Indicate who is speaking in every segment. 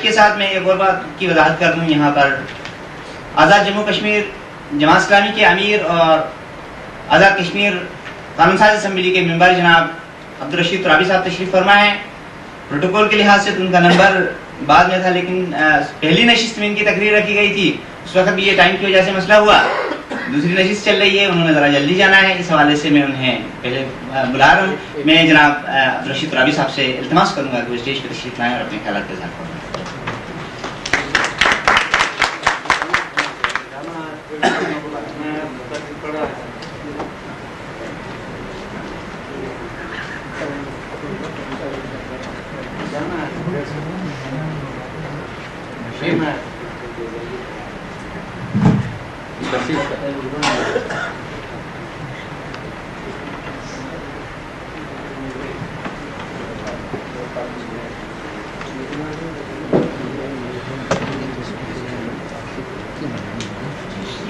Speaker 1: کے ساتھ میں ایک اور بات کی وضاحت کر دوں یہاں پر. آزاد جموں کشمیر جماعت اسلامی کے امیر اور آزاد کشمیر قانون ساز اسمبلی کے ممبر جناب عبدالرشید ترابی صاحب تشریف فرما ہیں. پروٹوکول کے لحاظ سے تو ان کا نمبر بعد میں تھا، لیکن پہلی نشست میں ان کی تقریر رکھی گئی تھی، اس وقت بھی یہ ٹائم کی وجہ سے مسئلہ ہوا. دوسری نشست چل رہی ہے، انہوں نے ذرا جلدی جانا ہے، اس حوالے سے میں انہیں پہلے بلا رہا ہوں. میں جناب عبدالرشید ترابی صاحب سے التماس کروں گا کہ وہ اسٹیج پہ تشریف لائیں اور اپنے خیالات کا اظہار فرمائیں.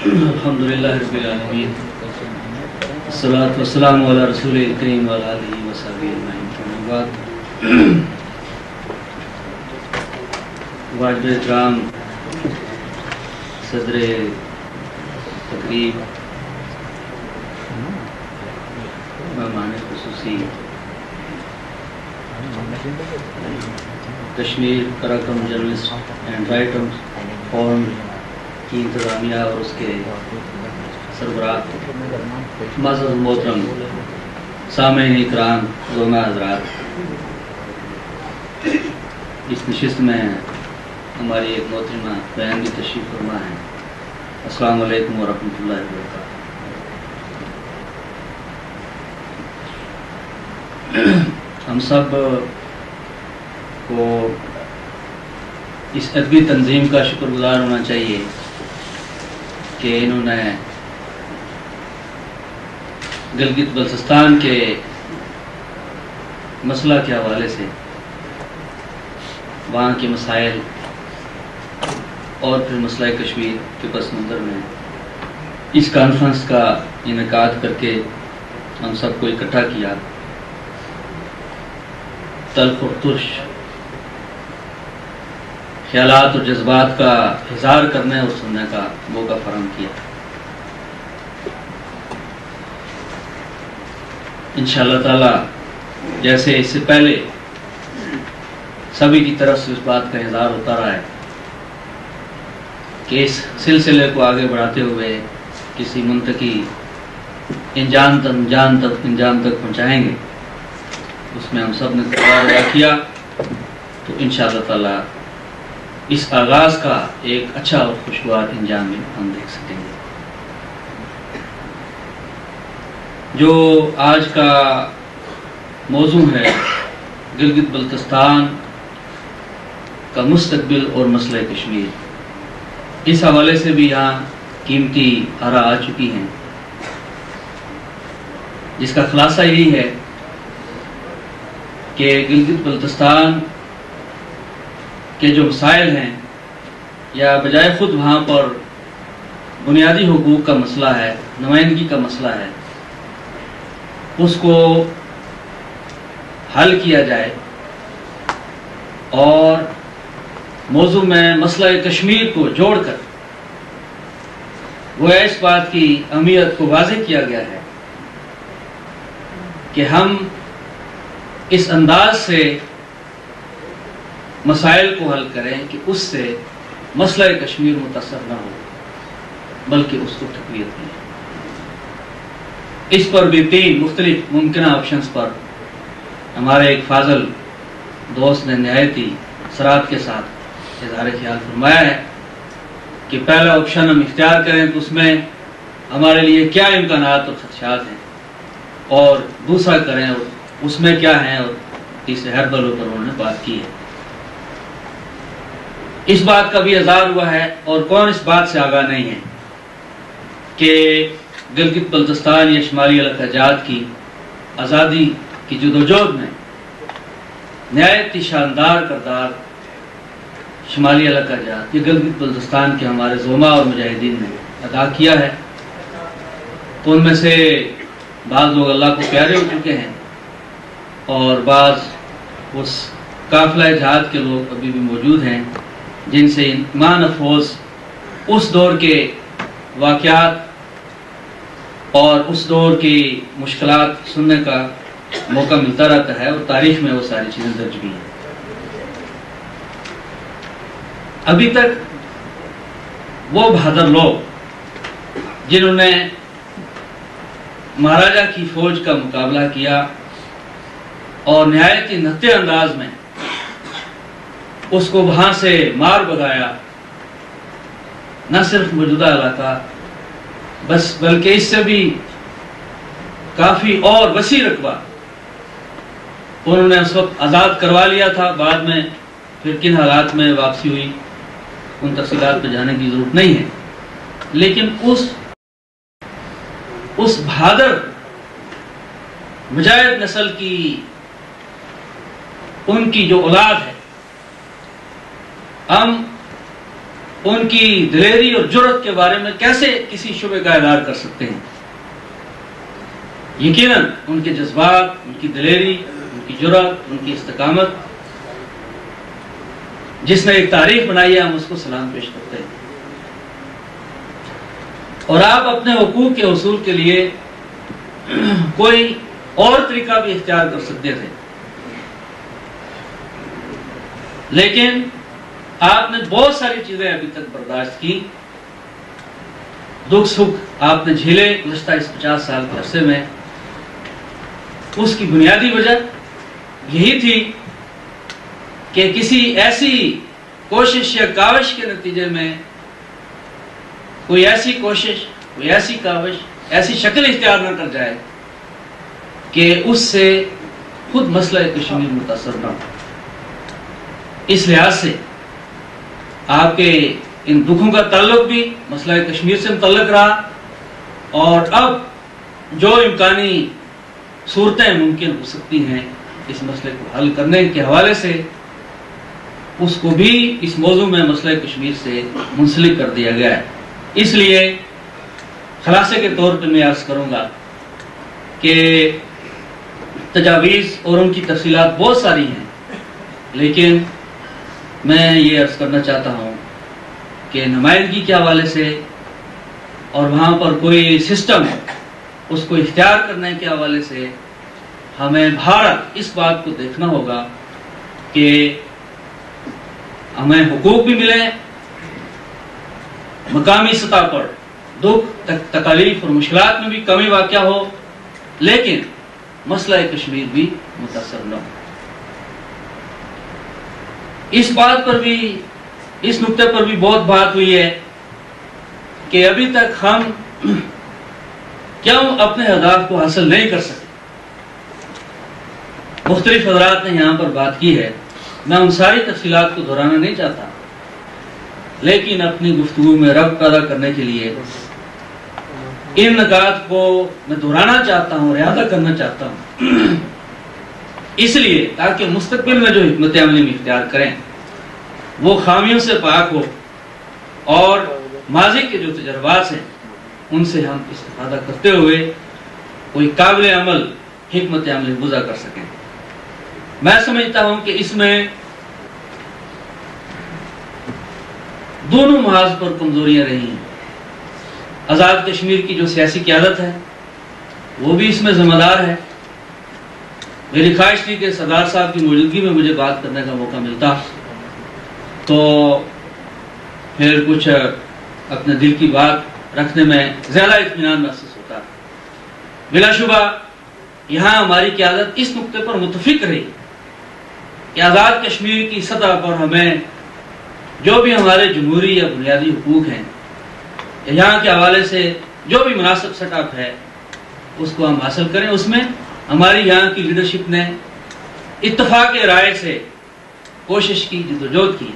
Speaker 2: الحمدللہ رب العالمین والصلاة والسلام علی رسول کریم وعلی آلہ وصحبہ اجمعین. بعد واجب احترام صدر تقریب، مہمان خصوصی، Kashmir Karakoram journalist and writers forum کی انتظامیہ اور اس کے سربراہ، معزز محترم سامعین اکرام، علماء حضرات، اس نشست میں ہماری ایک محترمہ بہن بھی تشریف فرما ہے. السلام علیکم ورحمۃ اللہ وبرکاتہ. ہم سب کو اس ادبی تنظیم کا شکر گزار ہونا چاہیے کہ انہوں نے گلگت بلتستان کے مسئلہ کے حوالے سے وہاں کے مسائل اور پھر مسئلہ کشمیر کے پس منظر میں اس کانفرنس کا انعقاد کر کے ہم سب کو اکٹھا کیا، تلخ اور ترش خیالات اور جذبات کا اظہار کرنے اور سننے کا موقع فراہم کیا. انشاءاللہ تعالی جیسے اس سے پہلے سبھی کی طرف سے اس بات کا اظہار ہوتا رہا ہے کہ اس سلسلے کو آگے بڑھاتے ہوئے کسی منطقی انجام تک پہنچائیں گے، اس میں ہم سب نے کردار ادا کیا. تو انشاءاللہ تعالی اس آغاز کا ایک اچھا اور خوشگوار انجام میں ہم دیکھ سکیں گے. جو آج کا موضوع ہے گلگت بلتستان کا مستقبل اور مسئلہ کشمیر، اس حوالے سے بھی یہاں قیمتی آراء آ چکی ہیں، جس کا خلاصہ یہی ہے کہ گلگت بلتستان کے جو مسائل ہیں، یا بجائے خود وہاں پر بنیادی حقوق کا مسئلہ ہے، نمائندگی کا مسئلہ ہے، اس کو حل کیا جائے اور موضوع میں مسئلہ کشمیر کو جوڑ کر وہ اس بات کی اہمیت کو واضح کیا گیا ہے کہ ہم اس انداز سے مسائل کو حل کریں کہ اس سے مسئلہ کشمیر متاثر نہ ہو بلکہ اس کو تقویت ملے. اس پر بھی 3 مختلف ممکنہ آپشنز پر ہمارے ایک فاضل دوست نے نہایت ہی صراحت کے ساتھ اظہار خیال فرمایا ہے کہ پہلا آپشن ہم اختیار کریں تو اس میں ہمارے لیے کیا امکانات اور خدشات ہیں، اور دوسرا کریں اور اس میں کیا ہیں، اور تیسرے ہربلوں پر انہوں نے بات کی ہے. اس بات کا بھی اظہار ہوا ہے، اور کون اس بات سے آگاہ نہیں ہے کہ گلگت بلتستان یا شمالی علاقہ جات کی آزادی کی جدوجہد میں نہایت ہی شاندار کردار شمالی علاقہ جات یا گلگت بلتستان کے ہمارے زعماء اور مجاہدین نے ادا کیا ہے. تو ان میں سے بعض لوگ اللہ کو پیارے ہو چکے ہیں اور بعض اس قافلہ جہاد کے لوگ ابھی بھی موجود ہیں جن سے ایمان افروز اس دور کے واقعات اور اس دور کی مشکلات سننے کا موقع ملتا رہتا ہے، اور تاریخ میں وہ ساری چیزیں درج بھی ہیں۔ ابھی تک وہ بہادر لوگ جنہوں نے مہاراجہ کی فوج کا مقابلہ کیا اور نہایت ہی نہتے انداز میں اس کو وہاں سے مار بگایا، نہ صرف موجودہ علاقہ بس بلکہ اس سے بھی کافی اور وسیع رقبہ انہوں نے اس وقت آزاد کروا لیا تھا۔ بعد میں پھر کن حالات میں واپسی ہوئی ان تفصیلات پہ جانے کی ضرورت نہیں ہے، لیکن اس بہادر مجاہد نسل کی ان کی جو اولاد ہے، ہم ان کی دلیری اور جرأت کے بارے میں کیسے کسی شبہ کا اظہار کر سکتے ہیں؟ یقیناً ان کے جذبات، ان کی دلیری، ان کی جرأت، ان کی استقامت، جس نے ایک تاریخ بنائی ہے، ہم اس کو سلام پیش کرتے ہیں۔ اور آپ اپنے حقوق کے حصول کے لیے کوئی اور طریقہ بھی اختیار کر سکتے تھے، لیکن آپ نے بہت ساری چیزیں ابھی تک برداشت کی، دکھ سکھ آپ نے جھیلے گزشتہ اس 50 سال کے عرصے میں۔ اس کی بنیادی وجہ یہی تھی کہ کسی ایسی کوشش یا کاوش کے نتیجے میں کوئی ایسی کوشش، کوئی ایسی کاوش، ایسی شکل اختیار نہ کر جائے کہ اس سے خود مسئلہ کشمیر متاثر نہ ہو۔ اس لحاظ سے آپ کے ان دکھوں کا تعلق بھی مسئلہ کشمیر سے متعلق رہا، اور اب جو امکانی صورتیں ممکن ہو سکتی ہیں اس مسئلے کو حل کرنے کے حوالے سے، اس کو بھی اس موضوع میں مسئلہ کشمیر سے منسلک کر دیا گیا ہے۔ اس لیے خلاصے کے طور پہ میں عرض کروں گا کہ تجاویز اور ان کی تفصیلات بہت ساری ہیں، لیکن میں یہ عرض کرنا چاہتا ہوں کہ نمائندگی کے حوالے سے اور وہاں پر کوئی سسٹم ہے اس کو اختیار کرنے کے حوالے سے ہمیں بھارت اس بات کو دیکھنا ہوگا کہ ہمیں حقوق بھی ملیں، مقامی سطح پر دکھ تکالیف اور مشکلات میں بھی کمی واقع ہو، لیکن مسئلہ کشمیر بھی متاثر نہ ہو۔ اس بات پر بھی، اس نقطے پر بھی بہت بات ہوئی ہے کہ ابھی تک ہم کیوں اپنے اہداف کو حاصل نہیں کر سکتے۔ مختلف حضرات نے یہاں پر بات کی ہے، میں ان ساری تفصیلات کو دہرانا نہیں چاہتا، لیکن اپنی گفتگو میں ربط پیدا کرنے کے لیے ان نکات کو میں دہرانا چاہتا ہوں، احاطہ کرنا چاہتا ہوں، اس لیے تاکہ مستقبل میں جو حکمت عملی میں اختیار کریں وہ خامیوں سے پاک ہو، اور ماضی کے جو تجربات ہیں ان سے ہم استفادہ کرتے ہوئے کوئی قابل عمل حکمت عملی وضع کر سکیں۔ میں سمجھتا ہوں کہ اس میں دونوں محاذ پر کمزوریاں رہی ہیں۔ آزاد کشمیر کی جو سیاسی قیادت ہے وہ بھی اس میں ذمہ دار ہے۔ میری خواہش تھی کہ سردار صاحب کی موجودگی میں مجھے بات کرنے کا موقع ملتا تو پھر کچھ اپنے دل کی بات رکھنے میں زیادہ اطمینان محسوس ہوتا۔ بلا شبہ یہاں ہماری قیادت اس نقطے پر متفق رہی کہ آزاد کشمیر کی سطح پر ہمیں جو بھی ہمارے جمہوری یا بنیادی حقوق ہیں، یہاں کے حوالے سے جو بھی مناسب سیٹ اپ ہے اس کو ہم حاصل کریں۔ اس میں ہماری یہاں کی لیڈرشپ نے اتفاق رائے سے کوشش کی، جدوجہد کی،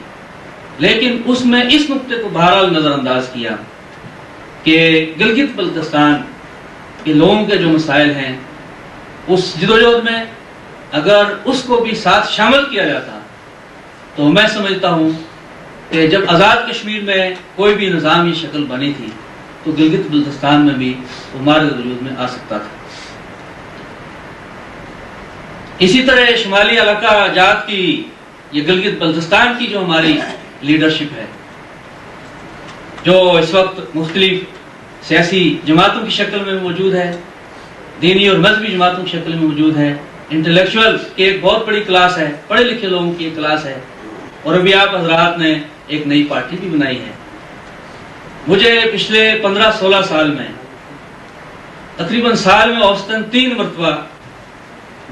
Speaker 2: لیکن اس میں اس نقطے کو بہرحال نظر انداز کیا کہ گلگت بلتستان کے لوگوں کے جو مسائل ہیں اس جدوجہد میں اگر اس کو بھی ساتھ شامل کیا جاتا تو میں سمجھتا ہوں کہ جب آزاد کشمیر میں کوئی بھی نظامی شکل بنی تھی تو گلگت بلتستان میں بھی وہ مارد وجود میں آ سکتا تھا۔ اسی طرح شمالی علاقہ جات کی، یہ گلگت بلتستان کی جو ہماری لیڈرشپ ہے جو اس وقت مختلف سیاسی جماعتوں کی شکل میں موجود ہے، دینی اور مذہبی جماعتوں کی شکل میں موجود ہے، انٹلیکچوئلز کی ایک بہت بڑی کلاس ہے، پڑھے لکھے لوگوں کی ایک کلاس ہے، اور ابھی آپ حضرات نے ایک نئی پارٹی بھی بنائی ہے۔ مجھے پچھلے 15-16 سال میں تقریباً سال میں اوسطاً 3 مرتبہ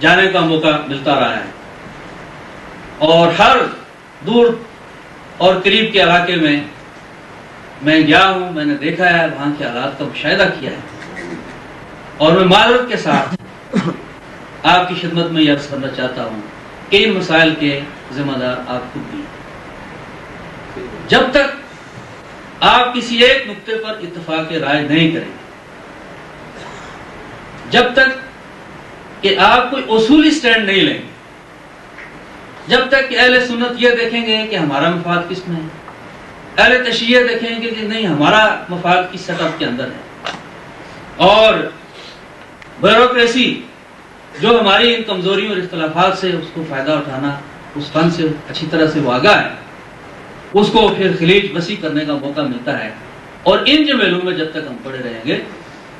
Speaker 2: جانے کا موقع ملتا رہا ہے، اور ہر دور اور قریب کے علاقے میں گیا ہوں، میں نے دیکھا ہے، وہاں کے حالات کا مشاہدہ کیا ہے، اور میں معذرت کے ساتھ آپ کی خدمت میں یہ عرض کرنا چاہتا ہوں کہ ان مسائل کے ذمہ دار آپ خود بھی ہیں۔ جب تک آپ کسی ایک نقطے پر اتفاق رائے نہیں کریں، جب تک کہ آپ کوئی اصولی سٹینڈ نہیں لیں، جب تک کہ اہل سنت یہ دیکھیں گے کہ ہمارا مفاد کس میں ہے، اہل تشیع دیکھیں گے کہ نہیں ہمارا مفاد کس سطح کے اندر ہے، اور بیوروکریسی جو ہماری ان کمزوریوں اور اختلافات سے اس کو فائدہ اٹھانا، اس فن سے اچھی طرح سے واقع ہے، اس کو پھر خلیج وسیع کرنے کا موقع ملتا ہے، اور ان جمیلوں میں جب تک ہم پڑے رہیں گے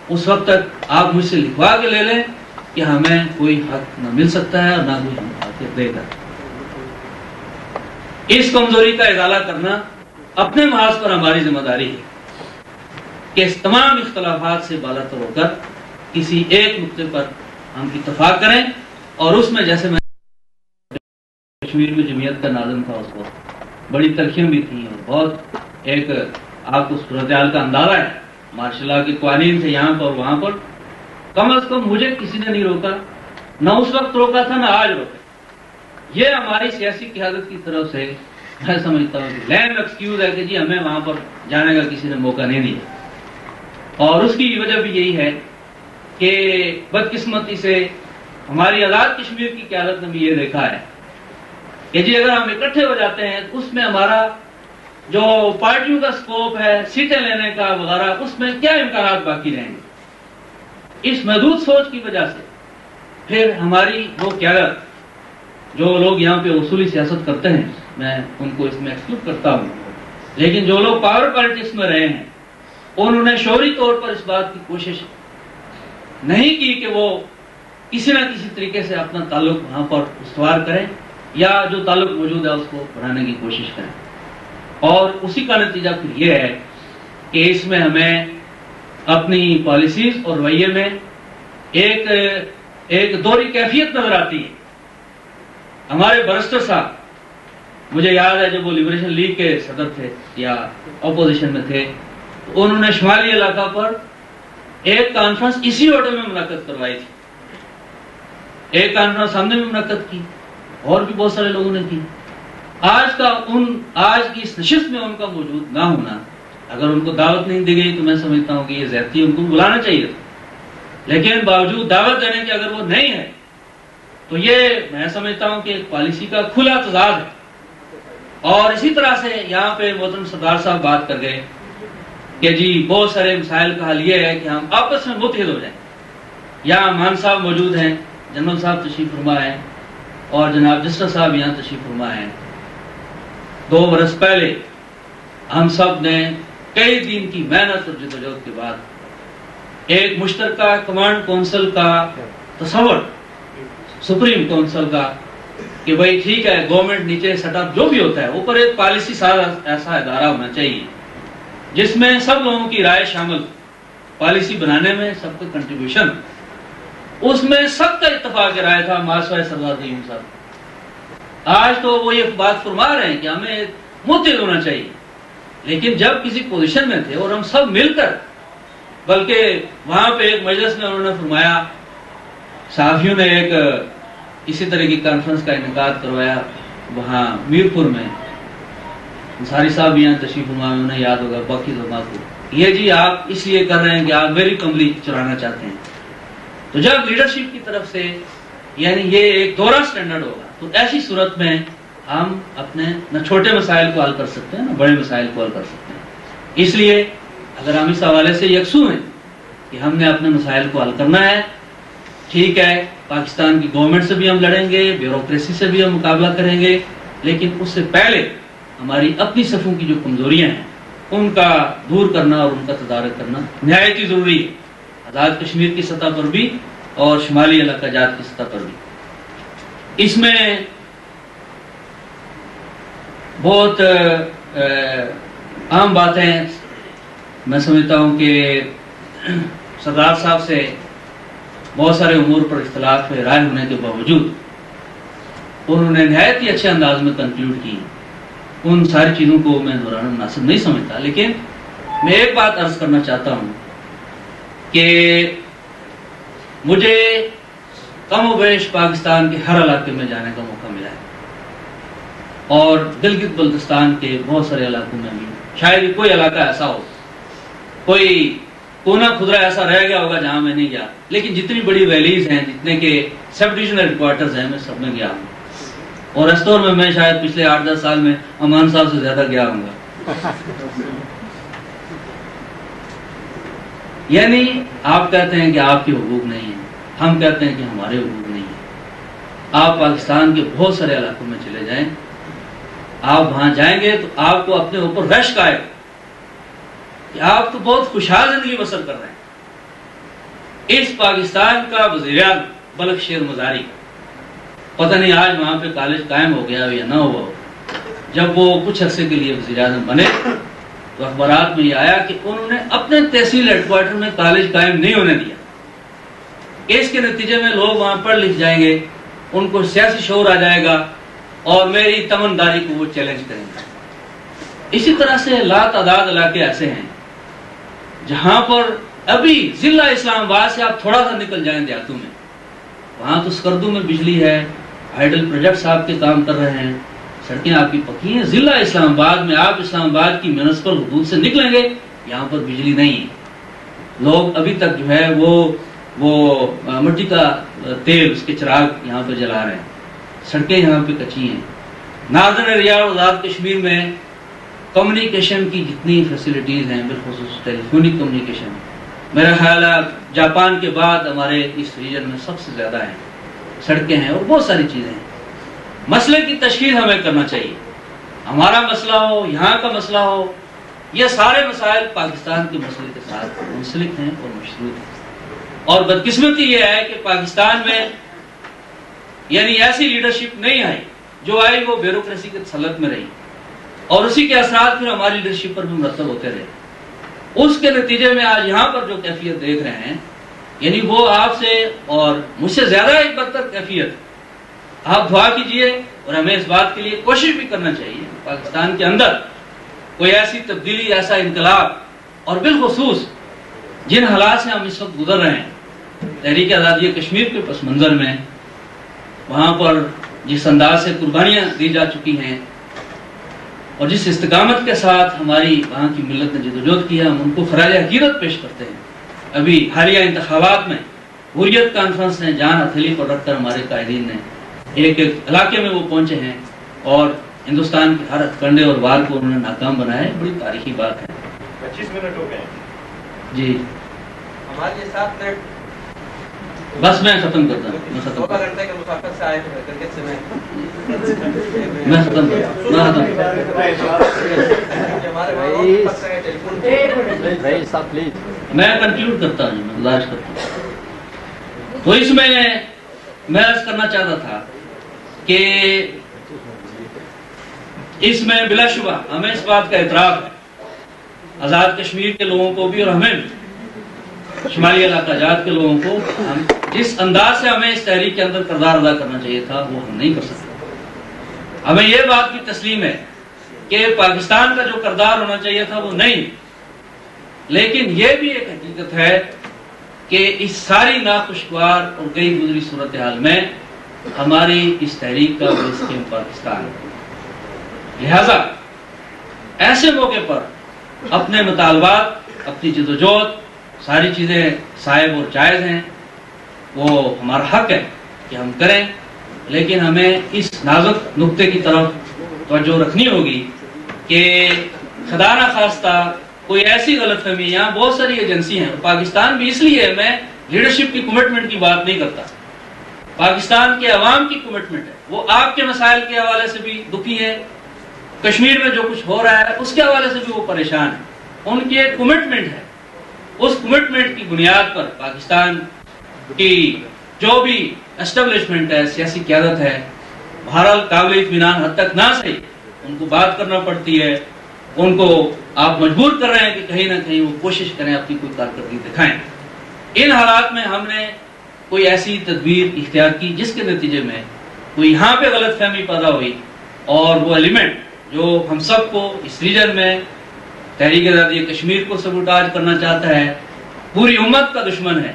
Speaker 2: اس وقت تک آپ مجھ سے لکھوا کے لے لیں کہ ہمیں کوئی حق نہ مل سکتا ہے اور نہ کوئی ہم حق دے گا۔ اس کمزوری کا ازالہ کرنا اپنے محاذ پر ہماری ذمہ داری ہے کہ اس تمام اختلافات سے بالاتر ہو کر کسی ایک نقطے پر ہم اتفاق کریں، اور اس میں جیسے میں کشمیر میں جمعیت کا ناظم تھا، اس کو بڑی تلخیاں بھی تھیں، اور بہت ایک آپ کو صورتحال کا اندازہ ہے، ماشاء اللہ کے قوانین تھے یہاں پر وہاں پر، کم از کم مجھے کسی نے نہیں روکا، نہ اس وقت روکا تھا نہ آج روکا۔ یہ ہماری سیاسی قیادت کی طرف سے میں سمجھتا ہوں کہ لیم ایکسکیوز ہے کہ جی ہمیں وہاں پر جانے کا کسی نے موقع نہیں دیا، اور اس کی وجہ بھی یہی ہے کہ بدقسمتی سے ہماری آزاد کشمیر کی قیادت نے بھی یہ دیکھا ہے کہ جی اگر ہم اکٹھے ہو جاتے ہیں تو اس میں ہمارا جو پارٹیوں کا سکوپ ہے سیٹیں لینے کا وغیرہ، اس میں کیا امکانات باقی رہیں گے۔ اس محدود سوچ کی وجہ سے پھر ہماری وہ قیادت، جو لوگ یہاں پہ اصولی سیاست کرتے ہیں، میں ان کو اس میں ایکسکلوڈ کرتا ہوں، لیکن جو لوگ پاور پالیٹکس میں رہے ہیں انہوں نے شعوری طور پر اس بات کی کوشش نہیں کی کہ وہ کسی نہ کسی طریقے سے اپنا تعلق وہاں پر استوار کریں، یا جو تعلق موجود ہے اس کو بڑھانے کی کوشش کریں، اور اسی کا نتیجہ پھر یہ ہے کہ اس میں ہمیں اپنی پالیسیز اور رویے میں ایک دوہری کیفیت نظر آتی ہے۔ ہمارے برسٹر صاحب، مجھے یاد ہے جب وہ لبریشن لیگ کے صدر تھے یا اپوزیشن میں تھے، تو انہوں نے شمالی علاقہ پر ایک کانفرنس اسی ہوٹل میں منعقد کروائی تھی، ایک کانفرنس ہم نے بھی منعقد کی، اور بھی بہت سارے لوگوں نے کی۔ آج کی اس نشست میں ان کا موجود نہ ہونا، اگر ان کو دعوت نہیں دی گئی تو میں سمجھتا ہوں کہ یہ زیادتی، ان کو بلانا چاہیے تھا، لیکن باوجود دعوت دینے کے اگر وہ نہیں ہے تو یہ میں سمجھتا ہوں کہ ایک پالیسی کا کھلا تضاد ہے۔ اور اسی طرح سے یہاں پہ محترم سردار صاحب بات کر گئے کہ جی بہت سارے مسائل کا حل یہ ہے کہ ہم آپس میں متحد ہو جائیں۔ یہاں مان صاحب موجود ہیں، جنرل صاحب تشریف فرما ہیں، اور جناب جسٹر صاحب یہاں تشریف فرما ہیں۔ 2 برس پہلے ہم سب نے کئی دن کی محنت اور جدوجہد کے بعد ایک مشترکہ کمانڈ کونسل کا تصور، سپریم کونسل کا، کہ بھائی ٹھیک ہے گورنمنٹ نیچے سیٹ اپ جو بھی ہوتا ہے، اوپر ایک پالیسی ساز ایسا ادارہ ہونا چاہیے جس میں سب لوگوں کی رائے شامل، پالیسی بنانے میں سب کا کنٹریبیوشن، اس میں سب کا اتفاق رائے تھا ماسوائے سردار قیوم صاحب۔ آج تو وہ یہ بات فرما رہے ہیں کہ ہمیں متحد ہونا چاہیے، لیکن جب کسی پوزیشن میں تھے اور ہم سب مل کر، بلکہ وہاں پہ ایک مجلس میں انہوں نے فرمایا، صحافیوں نے ایک اسی طرح کی کانفرنس کا انعقاد کروایا وہاں میرپور میں، انصاری صاحب یہاں تشریف فرما، انہیں یاد ہوگا، باقی لوگوں کو، یہ جی آپ اس لیے کر رہے ہیں کہ آپ میری کملی چلانا چاہتے ہیں۔ تو جب لیڈرشپ کی طرف سے یعنی یہ ایک دوہرا سٹینڈرڈ ہوگا تو ایسی صورت میں ہم اپنے نہ چھوٹے مسائل کو حل کر سکتے ہیں نہ بڑے مسائل کو حل کر سکتے ہیں۔ اس لیے اگر ہم اس حوالے سے یکسو ہیں کہ ہم نے اپنے مسائل کو حل کرنا ہے، ٹھیک ہے پاکستان کی گورنمنٹ سے بھی ہم لڑیں گے، بیوروکریسی سے بھی ہم مقابلہ کریں گے، لیکن اس سے پہلے ہماری اپنی صفوں کی جو کمزوریاں ہیں ان کا دور کرنا اور ان کا تدارک کرنا نہایت ہی ضروری ہے، آزاد کشمیر کی سطح پر بھی اور شمالی علاقہ جات کی سطح پر بھی۔ اس میں بہت عام باتیں میں سمجھتا ہوں کہ سردار صاحب سے بہت سارے امور پر اختلاف رائے ہونے کے باوجود انہوں نے نہایت ہی اچھے انداز میں کنکلوڈ کی۔ ان ساری چیزوں کو میں دہرانا مناسب نہیں سمجھتا، لیکن میں ایک بات عرض کرنا چاہتا ہوں کہ مجھے کم و بیش پاکستان کے ہر علاقے میں جانے کا موقع ملا ہے اور گلگت بلتستان کے بہت سارے علاقوں میں بھی، شاید ہی کوئی علاقہ ایسا ہو، کوئی کونا خدرہ ایسا رہ گیا ہوگا جہاں میں نہیں گیا، لیکن جتنی بڑی ویلیز ہیں، جتنے کے سب ڈویژنل ہیڈ کوارٹرز ہیں، میں سب میں گیا ہوں، اور ریسٹور میں شاید پچھلے 8-10 سال میں امان صاحب سے زیادہ گیا ہوں گا۔ یعنی آپ کہتے ہیں کہ آپ کے حقوق نہیں ہیں، ہم کہتے ہیں کہ ہمارے حقوق نہیں ہیں۔ آپ پاکستان کے بہت سارے علاقوں میں چلے جائیں، آپ وہاں جائیں گے تو آپ کو اپنے اوپر رشک آئے کہ آپ تو بہت خوشحال زندگی بسر کر رہے ہیں۔ اس پاکستان کا وزیر اعظم بلخ شیر مزاری، پتہ نہیں آج وہاں پہ کالج قائم ہو گیا یا نہ ہوا ہو، جب وہ کچھ عرصے کے لیے وزیر اعظم بنے تو اخبارات میں یہ آیا کہ انہوں نے اپنے تحصیل ہیڈ کوارٹر میں کالج قائم نہیں ہونے دیا۔ اس کے نتیجے میں لوگ وہاں پڑھ لکھ جائیں گے، ان کو سیاسی شعور آ جائے گا اور میری تمنداری کو وہ چیلنج کریں گے۔ اسی طرح سے لاتعداد علاقے ایسے ہیں جہاں پر ابھی ضلع اسلام آباد سے آپ تھوڑا سا نکل جائیں دیہاتوں میں، وہاں تو سکردو میں بجلی ہے، ہائیڈل پروجیکٹس آپ کے کام کر رہے ہیں، سڑکیں آپ کی پکی ہیں۔ ضلع اسلام آباد میں آپ اسلام آباد کی میونسپل حدود سے نکلیں گے، یہاں پر بجلی نہیں ہے، لوگ ابھی تک جو ہے وہ مٹی کا تیل، اس کے چراغ یہاں پہ جلا رہے ہیں، سڑکیں یہاں پہ کچی ہیں۔ ناردرن ایریا اور آزاد کشمیر میں کمیونیکیشن کی جتنی فیسلٹیز ہیں، بالخصوص ٹیلی فونک کمیونیکیشن، میرا خیال ہے جاپان کے بعد ہمارے اس ریجن میں سب سے زیادہ ہیں، سڑکیں ہیں اور بہت ساری چیزیں ہیں۔ مسئلے کی تشخیص ہمیں کرنا چاہیے، ہمارا مسئلہ ہو، یہاں کا مسئلہ ہو، یہ سارے مسائل پاکستان کے مسئلے کے ساتھ منسلک ہیں اور مشروط ہیں۔ اور بدقسمتی یہ ہے کہ پاکستان میں یعنی ایسی لیڈرشپ نہیں آئی، جو آئی وہ بیوروکریسی کے تسلط میں رہی، اور اسی کے اثرات پھر ہماری لیڈرشپ پر بھی مرتب ہوتے رہے۔ اس کے نتیجے میں آج یہاں پر جو کیفیت دیکھ رہے ہیں، یعنی وہ آپ سے اور مجھ سے زیادہ ایک بدتر کیفیت۔ آپ دعا کیجئے اور ہمیں اس بات کے لیے کوشش بھی کرنا چاہیے پاکستان کے اندر کوئی ایسی تبدیلی، ایسا انقلاب، اور بالخصوص جن حالات سے ہم اس وقت گزر رہے ہیں، تحریک آزادی کشمیر کے پس منظر میں وہاں پر جس انداز سے قربانیاں دی جا چکی ہیں اور جس استقامت کے ساتھ ہماری وہاں کی ملت نے جدوجہد کیا، ہم ان کو خراج عقیدت پیش کرتے ہیں۔ ابھی حالیہ انتخابات میں حریت کانفرنس نے جان ہتھیلی پر رکھ کر ہمارے قائدین نے ایک علاقے میں وہ پہنچے ہیں اور ہندوستان کے ہر ہتھ کنڈے اور وار کو انہوں نے ناکام بنایا ہے۔ بڑی تاریخی بات ہے۔
Speaker 3: 25 منٹ ہو گئے
Speaker 2: جی
Speaker 3: ہمارے لیے 7 منٹ
Speaker 2: بس میں ختم کرتا ہوں، میں ختم
Speaker 3: 16 گھنٹے کے مسافت سے آئے تھے کرکٹ سے
Speaker 2: میں ختم کرتا میں کنکلوڈ کرتا ہوں، میں گزارش کرتا ہوں۔ تو اس میں عرض کرنا چاہتا تھا کہ اس میں بلا شبہ ہمیں اس بات کا اعتراف ہے، آزاد کشمیر کے لوگوں کو بھی اور ہمیں بھی، شمالی علاقہ جات کے لوگوں کو، ہم جس انداز سے ہمیں اس تحریک کے اندر کردار ادا کرنا چاہیے تھا وہ ہم نہیں کر سکتے۔ ہمیں یہ بات بھی تسلیم ہے کہ پاکستان کا جو کردار ہونا چاہیے تھا وہ نہیں، لیکن یہ بھی ایک حقیقت ہے کہ اس ساری ناخوشگوار اور گئی گزری صورتحال میں ہماری اس تحریک کا بیس کیمپ پاکستان ہے۔ لہذا ایسے موقع پر اپنے مطالبات، اپنی جدوجہد، ساری چیزیں صائب اور جائز ہیں، وہ ہمارا حق ہے کہ ہم کریں، لیکن ہمیں اس نازک نقطے کی طرف توجہ رکھنی ہوگی کہ خدا نہ خواستہ کوئی ایسی غلط فہمی، یہاں بہت ساری ایجنسی ہیں، پاکستان بھی اس لیے میں لیڈرشپ کی کمٹمنٹ کی بات نہیں کرتا، پاکستان کے عوام کی کمٹمنٹ ہے، وہ آپ کے مسائل کے حوالے سے بھی دکھی ہے، کشمیر میں جو کچھ ہو رہا ہے اس کے حوالے سے بھی وہ پریشان ہیں. ان کی ایک کمٹمنٹ ہے، اس کمٹمنٹ کی بنیاد پر پاکستان کی جو بھی اسٹیبلشمنٹ ہے، سیاسی قیادت ہے، بہرحال قابل اطمینان حد تک نہ صحیح ان کو بات کرنا پڑتی ہے. ان کو آپ مجبور کر رہے ہیں کہ کہیں نہ کہیں وہ کوشش کریں اپنی کوئی کارکردگی دکھائیں. ان حالات میں ہم نے کوئی ایسی تدبیر اختیار کی جس کے نتیجے میں کوئی یہاں پہ غلط فہمی پیدا ہوئی، اور وہ ایلیمنٹ جو ہم سب کو اس ریجن میں تحریک آزادی کشمیر کو سبوٹاج کرنا چاہتا ہے، پوری امت کا دشمن ہے،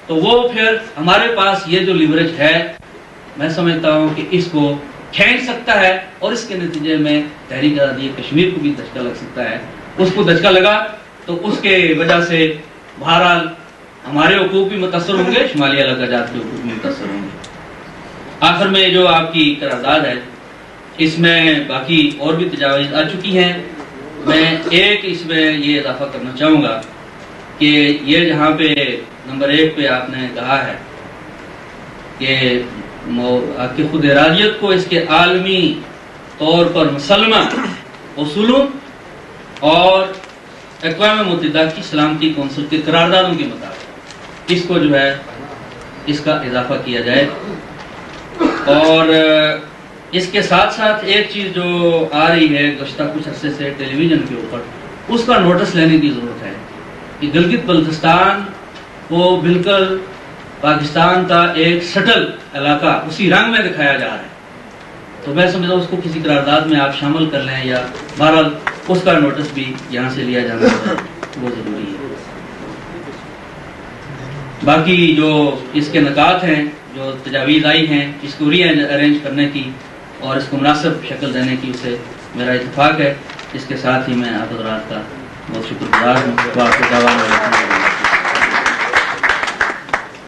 Speaker 2: تو وہ پھر ہمارے پاس یہ جو لیوریج ہے، میں سمجھتا ہوں کہ اس کو کھینچ سکتا ہے، اور اس کے نتیجے میں تحریک آزادی کشمیر کو بھی دھچکا لگ سکتا ہے. اس کو دھچکا لگا تو اس کے وجہ سے بہرحال ہمارے حقوق بھی متاثر ہوں گے، شمالی علاقہ جات کے حقوق بھی متاثر ہوں گے. آخر میں جو آپ کی قرارداد ہے، اس میں باقی اور بھی تجاویز آ چکی ہیں. میں ایک اس میں یہ اضافہ کرنا چاہوں گا کہ یہ جہاں پہ نمبر 1 پہ آپ نے کہا ہے کہ خود ارادیت کو اس کے عالمی طور پر مسلمہ اصولوں اور اقوام متحدہ کی سلامتی کونسل کے قراردادوں کے مطابق اس کو جو ہے اس کا اضافہ کیا جائے. اور اس کے ساتھ ساتھ ایک چیز جو آ رہی ہے گزشتہ کچھ عرصے سے ٹیلی ویژن کے اوپر، اس کا نوٹس لینے کی ضرورت ہے کہ گلگت بلتستان کو بالکل پاکستان کا ایک سٹل علاقہ اسی رنگ میں دکھایا جا رہا ہے. تو میں سمجھتا ہوں اس کو کسی قرارداد میں آپ شامل کر لیں، یا بہرحال اس کا نوٹس بھی یہاں سے لیا جانا ہے، وہ ضروری ہے. باقی جو اس کے نکات ہیں، جو تجاویز آئی ہیں، اس کو ری ارینج کرنے کی اور اس کو مناسب شکل دینے کی، اسے میرا اتفاق ہے. اس کے ساتھ ہی میں آپ حضرات کا بہت شکر گزار ہوں.